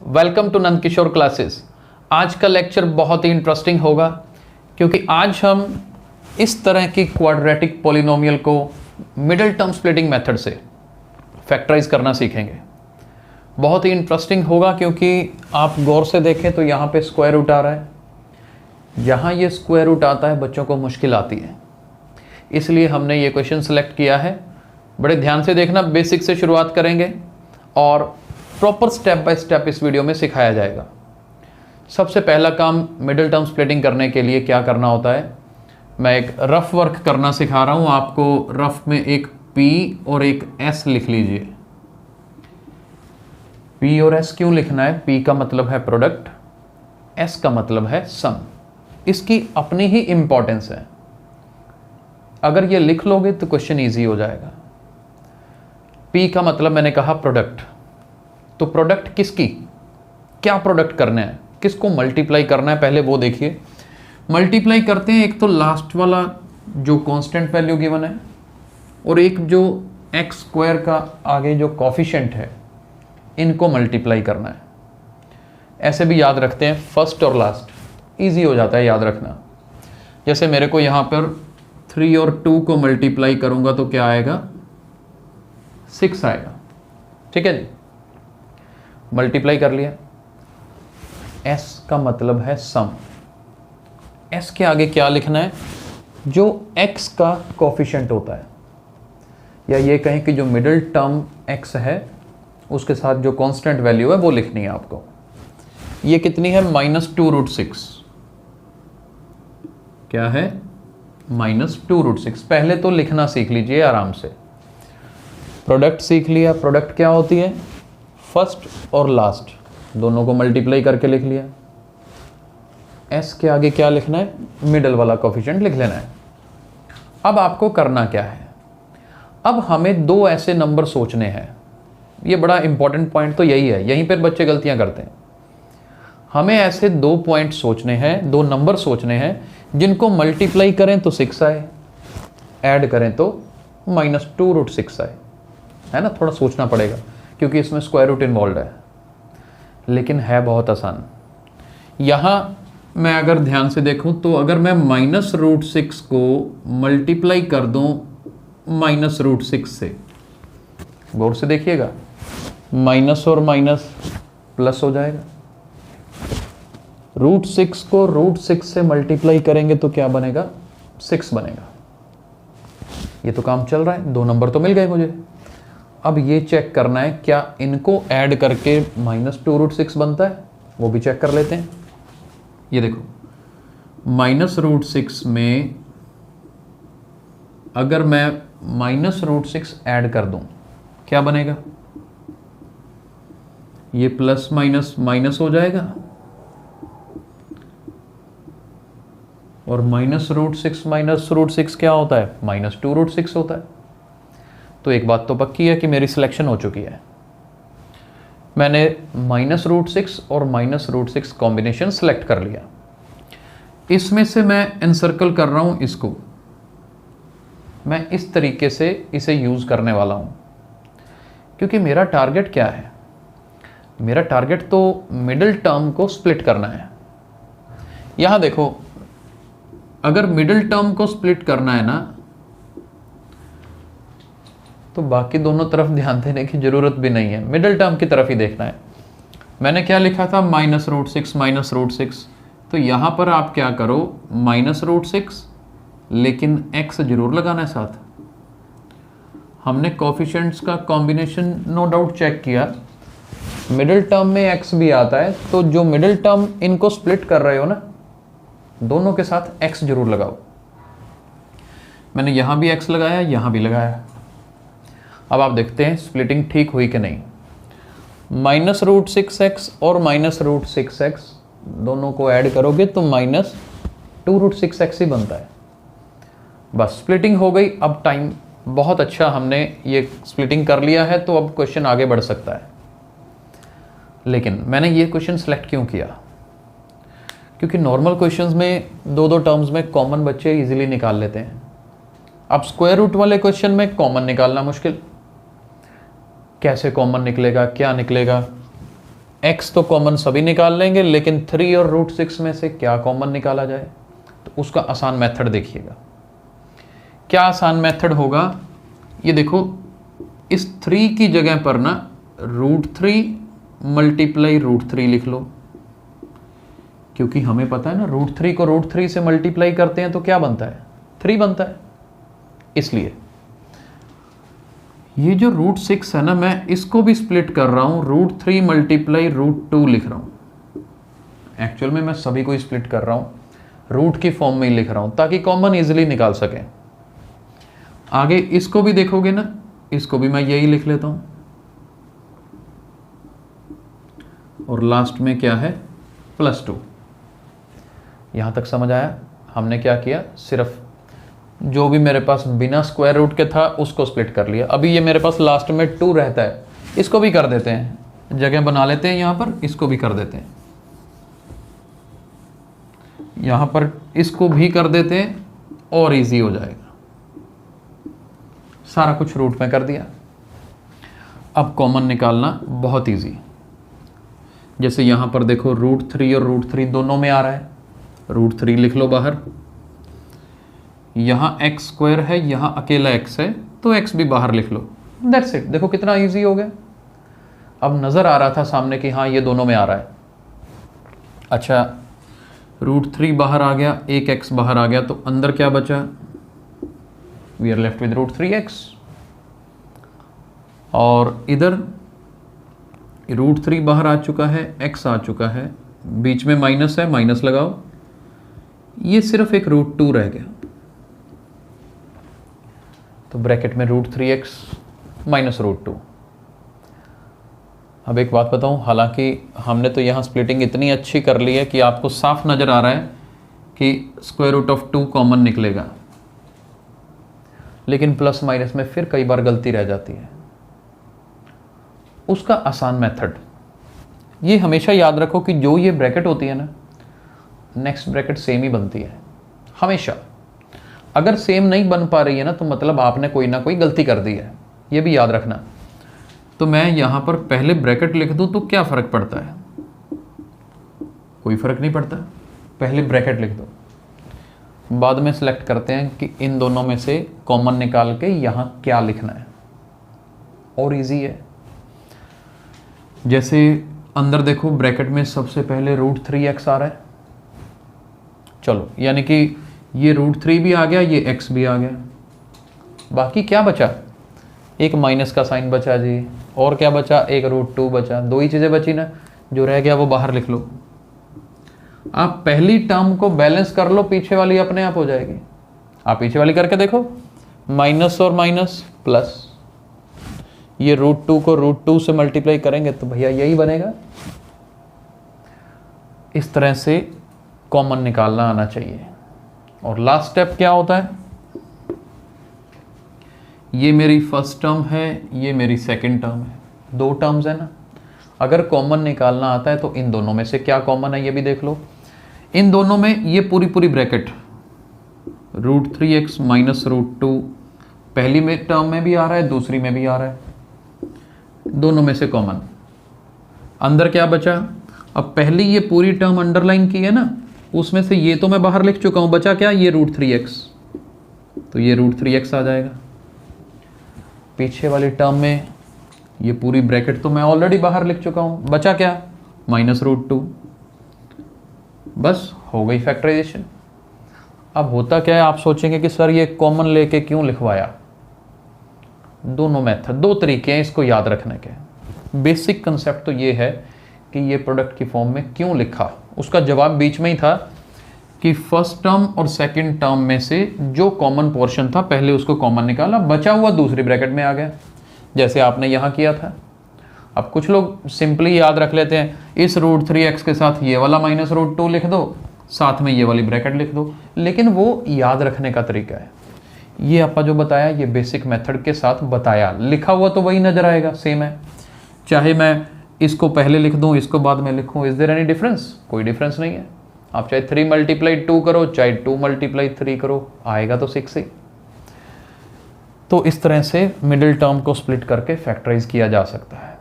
Welcome to Nand Kishore classes. आज का lecture बहुत ही इंटरेस्टिंग होगा क्योंकि आज हम इस तरह की क्वाड्रेटिक पॉलिनोमियल को मिडिल टर्म स्प्लिटिंग मेथड से फैक्टराइज करना सीखेंगे। बहुत ही इंटरेस्टिंग होगा क्योंकि आप गौर से देखें तो यहाँ पे स्क्वायर रूट आ रहा है। जहाँ ये स्क्वायर रूट आता है बच्चों को मुश्किल आती है, इसलिए हमने ये क्वेश्चन सेलेक्ट किया है। बड़े ध्यान से देखना, बेसिक से शुरुआत करेंगे और प्रॉपर स्टेप बाय स्टेप इस वीडियो में सिखाया जाएगा। सबसे पहला काम मिडिल टर्म स्प्लिटिंग करने के लिए क्या करना होता है, मैं एक रफ वर्क करना सिखा रहा हूँ आपको। रफ में एक P और एक S लिख लीजिए। P और S क्यों लिखना है? P का मतलब है प्रोडक्ट, S का मतलब है सम। इसकी अपनी ही इंपॉर्टेंस है। अगर ये लिख लोगे तो क्वेश्चन ईजी हो जाएगा। P का मतलब मैंने कहा प्रोडक्ट, तो प्रोडक्ट किसकी, क्या प्रोडक्ट करना है, किसको मल्टीप्लाई करना है, पहले वो देखिए। मल्टीप्लाई करते हैं, एक तो लास्ट वाला जो कांस्टेंट वैल्यू गिवन है और एक जो एक्स स्क्वायर का आगे जो कोफिशिएंट है, इनको मल्टीप्लाई करना है। ऐसे भी याद रखते हैं, फर्स्ट और लास्ट, इजी हो जाता है याद रखना। जैसे मेरे को यहाँ पर 3 और 2 को मल्टीप्लाई करूँगा तो क्या आएगा, 6 आएगा। ठीक है जी, मल्टीप्लाई कर लिया। S का मतलब है सम। S के आगे क्या लिखना है, जो x का कोफिशिएंट होता है, या ये कहें कि जो मिडिल टर्म x है उसके साथ जो कांस्टेंट वैल्यू है वो लिखनी है आपको। ये कितनी है, -2√6। क्या है, -2√6। पहले तो लिखना सीख लीजिए आराम से। प्रोडक्ट सीख लिया, प्रोडक्ट क्या होती है, फर्स्ट और लास्ट दोनों को मल्टीप्लाई करके लिख लिया। S के आगे क्या लिखना है, मिडल वाला कोफिशिएंट लिख लेना है। अब आपको करना क्या है, अब हमें दो ऐसे नंबर सोचने हैं। ये बड़ा इंपॉर्टेंट पॉइंट तो यही है, यहीं पर बच्चे गलतियां करते हैं। हमें ऐसे दो पॉइंट सोचने हैं, दो नंबर सोचने हैं जिनको मल्टीप्लाई करें तो 6 आए, ऐड करें तो -2√6 आए। है ना, थोड़ा सोचना पड़ेगा क्योंकि इसमें स्क्वायर रूट इन्वॉल्व है, लेकिन है बहुत आसान। यहाँ मैं अगर ध्यान से देखूं तो अगर मैं -√6 को मल्टीप्लाई कर दूं -√6 से, गौर से देखिएगा, माइनस और माइनस प्लस हो जाएगा। √6 को √6 से मल्टीप्लाई करेंगे तो क्या बनेगा, 6 बनेगा। ये तो काम चल रहा है, दो नंबर तो मिल गए मुझे। अब ये चेक करना है क्या इनको ऐड करके -2√6 बनता है, वो भी चेक कर लेते हैं। ये देखो, -√6 में अगर मैं -√6 ऐड कर दूं क्या बनेगा, ये प्लस माइनस माइनस हो जाएगा और -√6 क्या होता है, -2√6 होता है। तो एक बात तो पक्की है कि मेरी सिलेक्शन हो चुकी है। मैंने -√6 और -√6 कॉम्बिनेशन सेलेक्ट कर लिया। इसमें से मैं एनसर्कल कर रहा हूं इसको, मैं इस तरीके से इसे यूज करने वाला हूं क्योंकि मेरा टारगेट क्या है, मेरा टारगेट तो मिडिल टर्म को स्प्लिट करना है। यहां देखो, अगर मिडिल टर्म को स्प्लिट करना है ना तो बाकी दोनों तरफ ध्यान देने की जरूरत भी नहीं है, मिडिल टर्म की तरफ ही देखना है। मैंने क्या लिखा था, -√6, तो यहां पर आप क्या करो, -√6, लेकिन x जरूर लगाना है साथ। हमने कोफिशिएंट्स का कॉम्बिनेशन नो डाउट चेक किया, मिडिल टर्म में x भी आता है, तो जो मिडिल टर्म इनको स्प्लिट कर रहे हो ना, दोनों के साथ x जरूर लगाओ। मैंने यहां भी x लगाया, यहां भी लगाया। अब आप देखते हैं स्प्लिटिंग ठीक हुई कि नहीं। -√6x और -√6x दोनों को ऐड करोगे तो -2√6x ही बनता है। बस स्प्लिटिंग हो गई। अब टाइम बहुत अच्छा, हमने ये स्प्लिटिंग कर लिया है तो अब क्वेश्चन आगे बढ़ सकता है। लेकिन मैंने ये क्वेश्चन सेलेक्ट क्यों किया, क्योंकि नॉर्मल क्वेश्चंस में दो टर्म्स में कॉमन बच्चे इजीली निकाल लेते हैं। अब स्क्वायर रूट वाले क्वेश्चन में कॉमन निकालना मुश्किल। कैसे कॉमन निकलेगा, क्या निकलेगा, x तो कॉमन सभी निकाल लेंगे, लेकिन 3 और √6 में से क्या कॉमन निकाला जाए, तो उसका आसान मेथड देखिएगा। क्या आसान मेथड होगा, ये देखो, इस 3 की जगह पर ना √3 मल्टीप्लाई √3 लिख लो, क्योंकि हमें पता है ना √3 को √3 से मल्टीप्लाई करते हैं तो क्या बनता है, 3 बनता है। इसलिए ये जो √6 है ना, मैं इसको भी स्प्लिट कर रहा हूं, √3 मल्टीप्लाई √2 लिख रहा हूं। एक्चुअल में मैं सभी को स्प्लिट कर रहा हूं, रूट की फॉर्म में ही लिख रहा हूं ताकि कॉमन इजीली निकाल सकें। आगे इसको भी देखोगे ना, इसको भी मैं यही लिख लेता हूं, और लास्ट में क्या है, +2। यहां तक समझ आया? हमने क्या किया, सिर्फ जो भी मेरे पास बिना स्क्वायर रूट के था उसको स्प्लिट कर लिया। अभी ये मेरे पास लास्ट में 2 रहता है, इसको भी कर देते हैं, जगह बना लेते हैं यहां पर, इसको भी कर देते हैं, यहां पर इसको भी कर देते हैं और इजी हो जाएगा। सारा कुछ रूट में कर दिया। अब कॉमन निकालना बहुत इजी। जैसे यहां पर देखो √3 और √3 दोनों में आ रहा है, √3 लिख लो बाहर, यहां x² है, यहां अकेला x है तो x भी बाहर लिख लो, दैट्स इट। देखो कितना इजी हो गया। अब नजर आ रहा था सामने कि हाँ ये दोनों में आ रहा है। अच्छा, √3 बाहर आ गया, एक x बाहर आ गया, तो अंदर क्या बचा, we are left with √3x। और इधर √3 बाहर आ चुका है, x आ चुका है, बीच में माइनस है, माइनस लगाओ, ये सिर्फ एक √2 रह गया, तो ब्रैकेट में √3x माइनस √2। अब एक बात बताऊं, हालांकि हमने तो यहाँ स्प्लिटिंग इतनी अच्छी कर ली है कि आपको साफ नज़र आ रहा है कि √2 कॉमन निकलेगा, लेकिन प्लस माइनस में फिर कई बार गलती रह जाती है। उसका आसान मेथड, ये हमेशा याद रखो कि जो ये ब्रैकेट होती है ना, नेक्स्ट ब्रैकेट सेम ही बनती है हमेशा। अगर सेम नहीं बन पा रही है ना, तो मतलब आपने कोई ना कोई गलती कर दी है, ये भी याद रखना। तो मैं यहां पर पहले ब्रैकेट लिख दूं तो क्या फ़र्क पड़ता है, कोई फ़र्क नहीं पड़ता, पहले ब्रैकेट लिख दो, बाद में सेलेक्ट करते हैं कि इन दोनों में से कॉमन निकाल के यहां क्या लिखना है, और इजी है। जैसे अंदर देखो ब्रैकेट में सबसे पहले √3x आ रहा है, चलो यानी कि ये √3 भी आ गया, ये x भी आ गया, बाकी क्या बचा, एक माइनस का साइन बचा जी, और क्या बचा, एक √2 बचा, 2 ही चीज़ें बची ना, जो रह गया वो बाहर लिख लो। आप पहली टर्म को बैलेंस कर लो, पीछे वाली अपने आप हो जाएगी। आप पीछे वाली करके देखो, माइनस और माइनस प्लस, ये √2 को √2 से मल्टीप्लाई करेंगे तो भैया यही बनेगा। इस तरह से कॉमन निकालना आना चाहिए। और लास्ट स्टेप क्या होता है, ये मेरी फर्स्ट टर्म है, ये मेरी सेकंड टर्म है, 2 टर्म्स है ना। अगर कॉमन निकालना आता है तो इन दोनों में से क्या कॉमन है ये भी देख लो। इन दोनों में ये पूरी ब्रैकेट √3x माइनस √2 पहली में टर्म में भी आ रहा है, दूसरी में भी आ रहा है, दोनों में से कॉमन। अंदर क्या बचा, अब पहली ये पूरी टर्म अंडरलाइन की है ना, उसमें से ये तो मैं बाहर लिख चुका हूं, बचा क्या, ये √3x, तो ये √3x आ जाएगा। पीछे वाली टर्म में ये पूरी ब्रैकेट तो मैं ऑलरेडी बाहर लिख चुका हूं, बचा क्या, माइनस √2, बस हो गई फैक्टराइजेशन। अब होता क्या है, आप सोचेंगे कि सर ये कॉमन लेके क्यों लिखवाया। दोनों मेथड, 2 तरीके हैं इसको याद रखने के। बेसिक कंसेप्ट तो ये है कि ये प्रोडक्ट की फॉर्म में क्यों लिखा, उसका जवाब बीच में ही था कि फर्स्ट टर्म और सेकंड टर्म में से जो कॉमन पोर्शन था पहले उसको कॉमन निकाला, बचा हुआ दूसरी ब्रैकेट में आ गया, जैसे आपने यहाँ किया था। अब कुछ लोग सिंपली याद रख लेते हैं, इस √3x के साथ ये वाला माइनस √2 लिख दो, साथ में ये वाली ब्रैकेट लिख दो, लेकिन वो याद रखने का तरीका है। ये आपका जो बताया ये बेसिक मेथड के साथ बताया, लिखा हुआ तो वही नजर आएगा, सेम है। चाहे मैं इसको पहले लिख दूं, इसको बाद में लिखूं, इज देयर एनी डिफरेंस, कोई डिफरेंस नहीं है। आप चाहे 3 मल्टीप्लाई 2 करो, चाहे 2 मल्टीप्लाई 3 करो, आएगा तो 6 ही। तो इस तरह से मिडिल टर्म को स्प्लिट करके फैक्टराइज किया जा सकता है।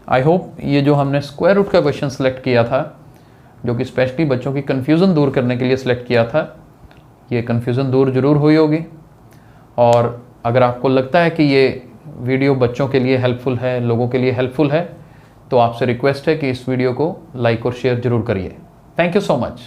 आई होप ये जो हमने स्क्वायर रूट का क्वेश्चन सेलेक्ट किया था, जो कि स्पेशली बच्चों की कन्फ्यूज़न दूर करने के लिए सिलेक्ट किया था, ये कन्फ्यूज़न दूर ज़रूर हुई होगी। और अगर आपको लगता है कि ये वीडियो बच्चों के लिए हेल्पफुल है, लोगों के लिए हेल्पफुल है, तो आपसे रिक्वेस्ट है कि इस वीडियो को लाइक और शेयर ज़रूर करिए। Thank you so much.